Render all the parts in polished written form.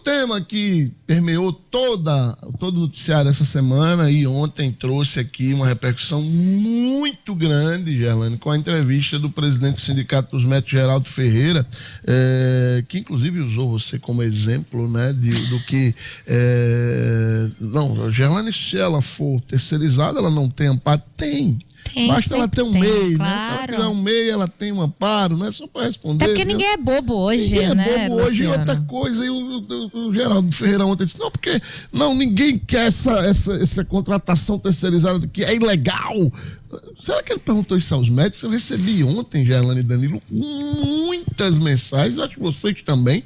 tema que permeou todo o noticiário essa semana e ontem trouxe aqui uma repercussão muito grande, Gerlane, com a entrevista do presidente do Sindicato dos Médicos, Geraldo Ferreira, que inclusive usou você como exemplo, né, do que... Não, Gerlane, se ela for terceirizada, ela não tem amparo? Tem. Basta ela ter um MEI, claro, né? Se ela tiver um MEI, ela tem um amparo, né? Só para responder. Até porque ninguém é bobo hoje, ninguém né? É bobo hoje. E Luciano? outra coisa, e o Geraldo Ferreira ontem disse, ninguém quer essa contratação terceirizada que é ilegal. Será que ele perguntou isso aos médicos? Eu recebi ontem, Gerlane e Danilo, muitas mensagens, acho que vocês também,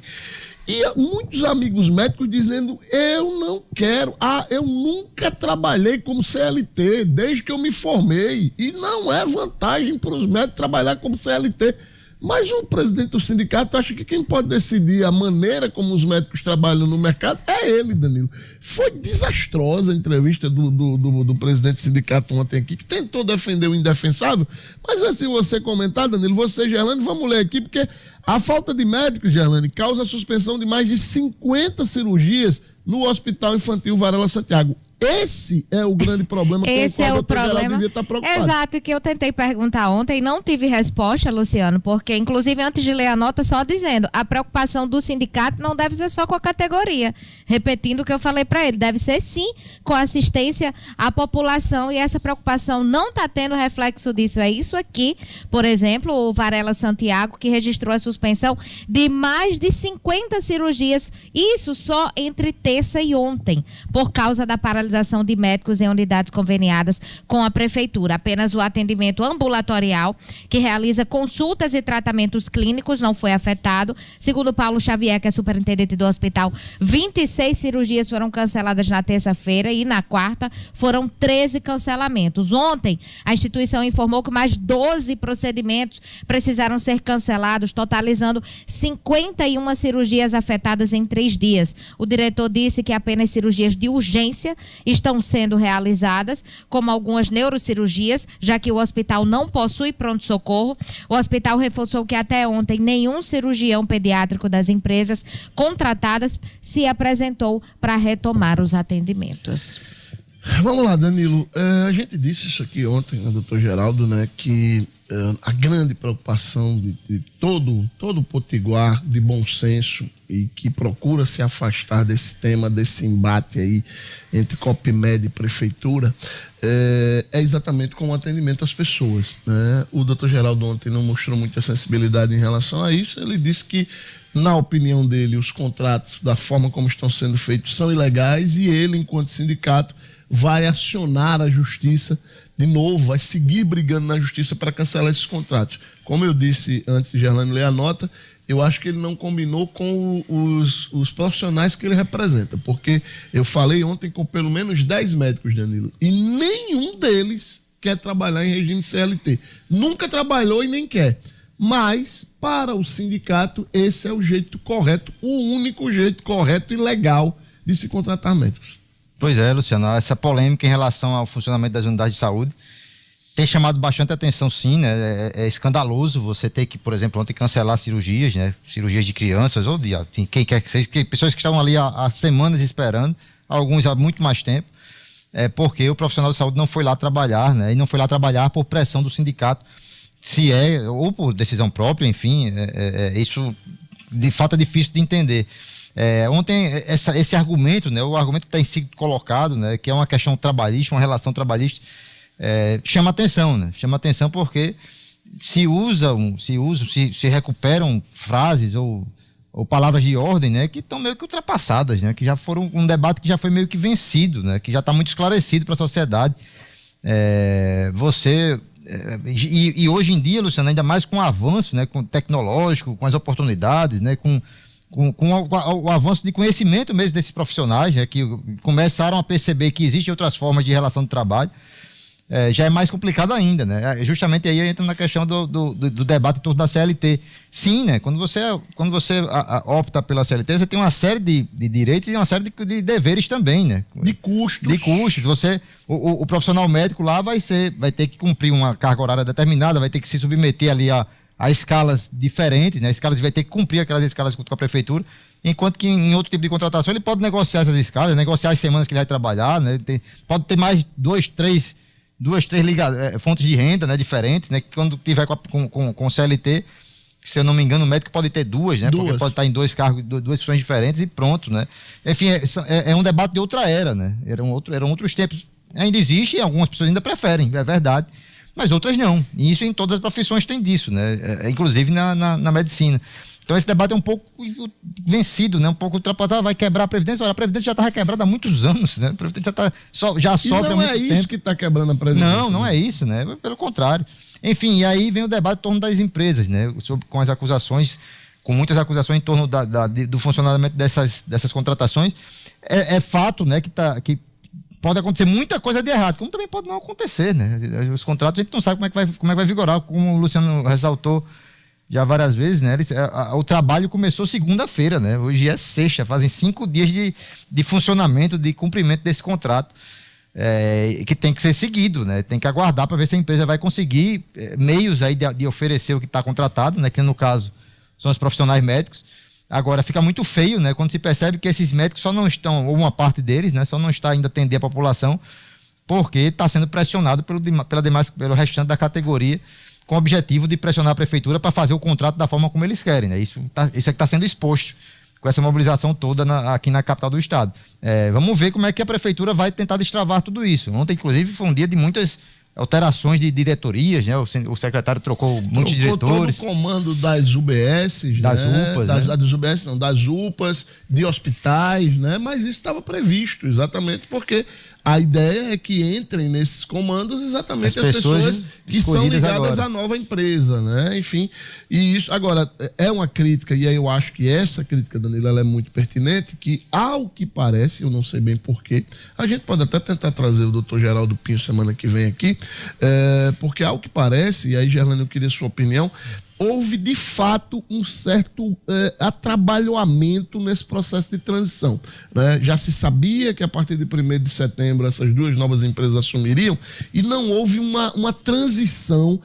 e muitos amigos médicos dizendo, eu não quero, eu nunca trabalhei como CLT, desde que eu me formei, e não é vantagem para os médicos trabalhar como CLT. Mas o presidente do sindicato acha que quem pode decidir a maneira como os médicos trabalham no mercado é ele, Danilo. Foi desastrosa a entrevista do presidente do sindicato ontem aqui, que tentou defender o indefensável. Mas assim, você comentar, Danilo, você, Gerlane, vamos ler aqui, porque a falta de médicos, Gerlane, causa a suspensão de mais de 50 cirurgias no Hospital Infantil Varela Santiago. Esse é o grande problema. Esse é o problema. Devia estar preocupado. Exato, e que eu tentei perguntar ontem e não tive resposta, Luciano, porque inclusive antes de ler a nota só dizendo, a preocupação do sindicato não deve ser só com a categoria. Repetindo o que eu falei para ele, deve ser sim com assistência à população, e essa preocupação não está tendo reflexo disso. É isso aqui, por exemplo, o Varela Santiago, que registrou a suspensão de mais de 50 cirurgias, isso só entre terça e ontem, por causa da paralisação de médicos em unidades conveniadas com a prefeitura. Apenas o atendimento ambulatorial, que realiza consultas e tratamentos clínicos, não foi afetado. Segundo Paulo Xavier, que é superintendente do hospital, 26 cirurgias foram canceladas na terça-feira e na quarta foram 13 cancelamentos. Ontem, a instituição informou que mais 12 procedimentos precisaram ser cancelados, totalizando 51 cirurgias afetadas em 3 dias. O diretor disse que apenas cirurgias de urgência estão sendo realizadas, como algumas neurocirurgias, já que o hospital não possui pronto-socorro. O hospital reforçou que até ontem nenhum cirurgião pediátrico das empresas contratadas se apresentou para retomar os atendimentos. Vamos lá, Danilo. A gente disse isso aqui ontem, né, doutor Geraldo, né, que a grande preocupação de todo potiguar de bom senso e que procura se afastar desse tema, desse embate aí entre Copmed e prefeitura, é exatamente com o atendimento às pessoas, né? O doutor Geraldo ontem não mostrou muita sensibilidade em relação a isso. Ele disse que, na opinião dele, os contratos, da forma como estão sendo feitos, são ilegais, e ele, enquanto sindicato, vai acionar a justiça de novo, vai seguir brigando na justiça para cancelar esses contratos. Como eu disse antes de Gerlane ler a nota, eu acho que ele não combinou com os profissionais que ele representa, porque eu falei ontem com pelo menos 10 médicos, Danilo, e nenhum deles quer trabalhar em regime CLT. Nunca trabalhou e nem quer. Mas, para o sindicato, esse é o jeito correto, o único jeito correto e legal de se contratar médicos. Pois é, Luciano, essa polêmica em relação ao funcionamento das unidades de saúde tem chamado bastante atenção, sim, né? É escandaloso você ter que, por exemplo, ontem cancelar cirurgias, né? Cirurgias de crianças ou de quem quer que seja, pessoas que estavam ali há semanas esperando, alguns há muito mais tempo, porque o profissional de saúde não foi lá trabalhar, né? E não foi lá trabalhar por pressão do sindicato, se é, ou por decisão própria, enfim, isso de fato é difícil de entender. Ontem esse argumento, né, o argumento que tem sido colocado, né, que é uma questão trabalhista, uma relação trabalhista, chama atenção, né? Chama atenção porque se recuperam frases ou palavras de ordem, né, que estão meio que ultrapassadas, né, que já foram um debate que já foi meio que vencido, né, que já está muito esclarecido para a sociedade. E hoje em dia, Luciano, ainda mais com o avanço, né, com tecnológico, com as oportunidades, né, com o avanço de conhecimento mesmo desses profissionais, né, que começaram a perceber que existem outras formas de relação de trabalho, já é mais complicado ainda, né? Justamente aí entra na questão do debate em torno da CLT. Sim, né? Quando você opta pela CLT, você tem uma série de direitos e uma série de deveres também, né? De custos. O profissional médico lá vai ter que cumprir uma carga horária determinada, vai ter que se submeter ali a escalas diferentes, né? Vai ter que cumprir aquelas escalas com a prefeitura. enquanto que em outro tipo de contratação ele pode negociar essas escalas, negociar as semanas que ele vai trabalhar, né? Pode ter mais duas, três fontes de renda, né, diferentes, né? Que quando tiver com CLT, se eu não me engano, o médico pode ter duas, né? Porque pode estar em dois cargos, duas funções diferentes e pronto, né? Enfim, é um debate de outra era, né? Eram outros tempos. Ainda existe e algumas pessoas ainda preferem, é verdade, mas outras não. E isso em todas as profissões tem disso, né? Inclusive na medicina. Então esse debate é um pouco vencido, né? Um pouco ultrapassado, vai quebrar a Previdência. Olha, a Previdência já estava quebrada há muitos anos, né? A Previdência já sofre há muito tempo. Não é isso que está quebrando a Previdência. Não é isso, né? Pelo contrário. Enfim, e aí vem o debate em torno das empresas, né? Com as acusações, com muitas acusações em torno do funcionamento dessas contratações. É fato, né, que pode acontecer muita coisa de errado, como também pode não acontecer, né? Os contratos a gente não sabe como é que vai vigorar, como o Luciano ressaltou já várias vezes, né? O trabalho começou segunda-feira, né? Hoje é sexta, fazem 5 dias de funcionamento, de cumprimento desse contrato, que tem que ser seguido, né? Tem que aguardar para ver se a empresa vai conseguir meios aí de oferecer o que está contratado, né? Que no caso são os profissionais médicos. Agora, fica muito feio, né? Quando se percebe que esses médicos só não estão, ou uma parte deles, né? Só não está ainda atender a população, porque está sendo pressionado pelo restante da categoria, com o objetivo de pressionar a prefeitura para fazer o contrato da forma como eles querem, né? Isso é que está sendo exposto com essa mobilização toda aqui na capital do estado. Vamos ver como é que a prefeitura vai tentar destravar tudo isso. Ontem, inclusive, foi um dia de muitas alterações de diretorias, né? O secretário trocou muitos diretores. Todo o comando das UBS, das UPAs, né? Das UBS não, das UPAs, de hospitais, né? Mas isso estava previsto, exatamente porque a ideia é que entrem nesses comandos exatamente as pessoas que são ligadas à nova empresa, né? Enfim, e isso, agora, é uma crítica, e aí eu acho que essa crítica, Danilo, ela é muito pertinente, que ao que parece, eu não sei bem porquê, a gente pode até tentar trazer o doutor Geraldo Pinho semana que vem aqui, porque ao que parece, e aí, Gerlane, eu queria sua opinião, houve de fato um certo atrabalhamento nesse processo de transição, né? Já se sabia que a partir de 1º de setembro essas duas novas empresas assumiriam e não houve uma transição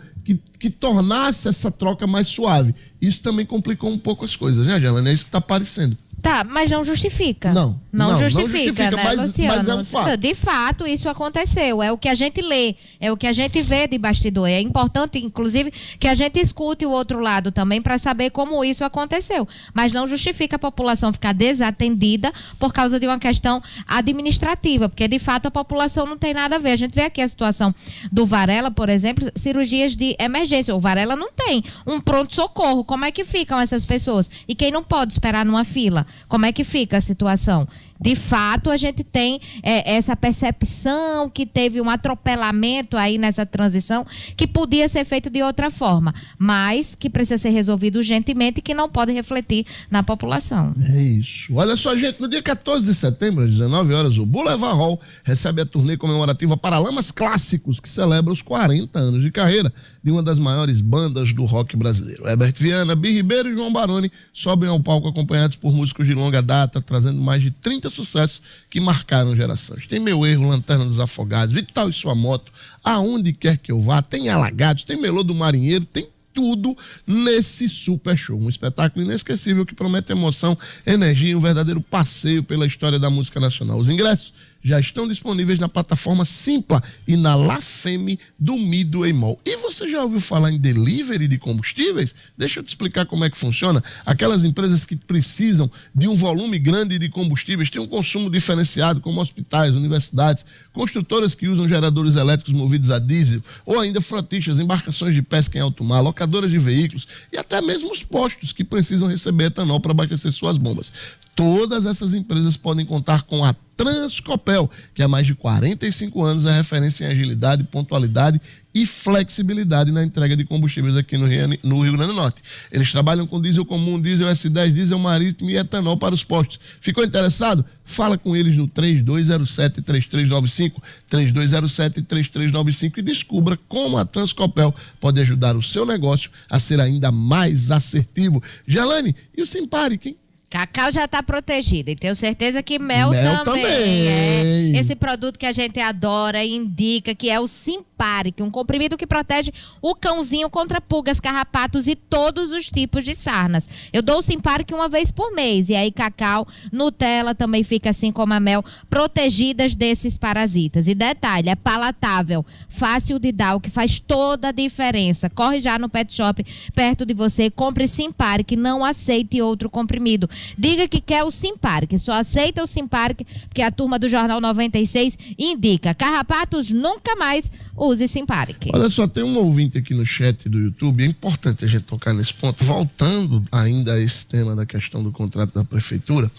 que tornasse essa troca mais suave. Isso também complicou um pouco as coisas, né, Gelane? É isso que está aparecendo. Tá, mas não justifica. Não justifica, né, Luciano? Mas é um fato. De fato, isso aconteceu. É o que a gente lê, é o que a gente vê de bastidor. É importante, inclusive, que a gente escute o outro lado também para saber como isso aconteceu. Mas não justifica a população ficar desatendida por causa de uma questão administrativa, porque de fato a população não tem nada a ver. A gente vê aqui a situação do Varela, por exemplo, cirurgias de emergência. O Varela não tem um pronto-socorro. Como é que ficam essas pessoas? E quem não pode esperar numa fila? Como é que fica a situação? De fato, a gente tem essa percepção que teve um atropelamento aí nessa transição que podia ser feito de outra forma, mas que precisa ser resolvido urgentemente e que não pode refletir na população. É isso. Olha só, gente, no dia 14 de setembro, às 19 horas, o Boulevard Hall recebe a turnê comemorativa Paralamas Clássicos, que celebra os 40 anos de carreira de uma das maiores bandas do rock brasileiro. Herbert Viana, Bi Ribeiro e João Baroni sobem ao palco acompanhados por músicos de longa data, trazendo mais de 30 sucessos que marcaram gerações. Tem Meu Erro, Lanterna dos Afogados, Vital e Sua Moto, Aonde Quer Que Eu Vá, tem Alagados, tem Melô do Marinheiro, tem tudo nesse super show. Um espetáculo inesquecível que promete emoção, energia e um verdadeiro passeio pela história da música nacional. Os ingressos já estão disponíveis na plataforma Simpla e na La Femme do Midway Mall. E você já ouviu falar em delivery de combustíveis? Deixa eu te explicar como é que funciona. Aquelas empresas que precisam de um volume grande de combustíveis, têm um consumo diferenciado, como hospitais, universidades, construtoras que usam geradores elétricos movidos a diesel, ou ainda frotistas, embarcações de pesca em alto mar, locadoras de veículos e até mesmo os postos que precisam receber etanol para abastecer suas bombas. Todas essas empresas podem contar com a Transcopel, que há mais de 45 anos é referência em agilidade, pontualidade e flexibilidade na entrega de combustíveis aqui no Rio Grande do Norte. Eles trabalham com diesel comum, diesel S10, diesel marítimo e etanol para os postos. Ficou interessado? Fala com eles no 3207-3395, 3207-3395 e descubra como a Transcopel pode ajudar o seu negócio a ser ainda mais assertivo. Gelane, e o Simparic, hein? Cacau já está protegido e tenho certeza que mel Mel também. também. Esse produto que a gente adora indica que é o Simparic, um comprimido que protege o cãozinho contra pulgas, carrapatos e todos os tipos de sarnas. Eu dou o Simparic uma vez por mês e aí Cacau, Nutella também fica assim como a mel, protegidas desses parasitas. E detalhe, é palatável, fácil de dar, o que faz toda a diferença. Corre já no pet shop perto de você, compre Simparic, não aceite outro comprimido. Diga que quer o Simparic, só aceita o Simparic, porque a turma do Jornal 96 indica. Carrapatos, nunca mais use Simparic. Olha só, tem um ouvinte aqui no chat do YouTube, é importante a gente tocar nesse ponto. Voltando ainda a esse tema da questão do contrato da prefeitura,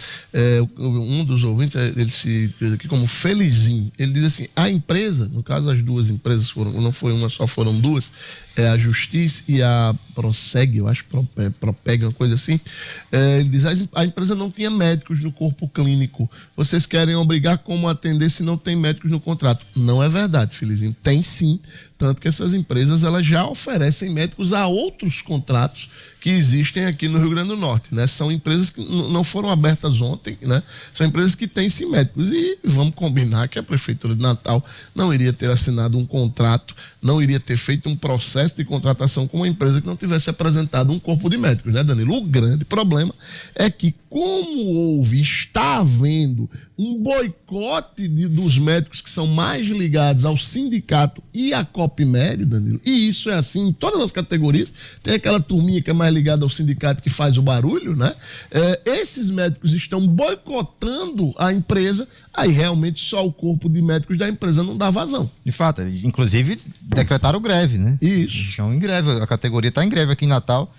um dos ouvintes, ele se diz aqui como Felizinho. Ele diz assim, a empresa, no caso as duas empresas, não foi uma só, foram duas, a Justiça e a Proseg, eu acho, Propeg, uma coisa assim. Ele diz, a empresa não tinha médicos no corpo clínico. Vocês querem obrigar como atender se não tem médicos no contrato? Não é verdade, Felizinho. Tem sim, tanto que essas empresas elas já oferecem médicos a outros contratos que existem aqui no Rio Grande do Norte, né? São empresas que não foram abertas ontem, né? São empresas que têm sim médicos e vamos combinar que a Prefeitura de Natal não iria ter assinado um contrato, não iria ter feito um processo de contratação com uma empresa que não tivesse apresentado um corpo de médicos, né, Danilo? O grande problema é que como está havendo um boicote dos médicos que são mais ligados ao sindicato e à Copmed, Danilo, e isso é assim em todas as categorias, tem aquela turminha que é mais ligada ao sindicato que faz o barulho, né? Esses médicos estão boicotando a empresa, aí realmente só o corpo de médicos da empresa não dá vazão. De fato, inclusive decretaram greve, né? Isso. Estão em greve, a categoria está em greve aqui em Natal.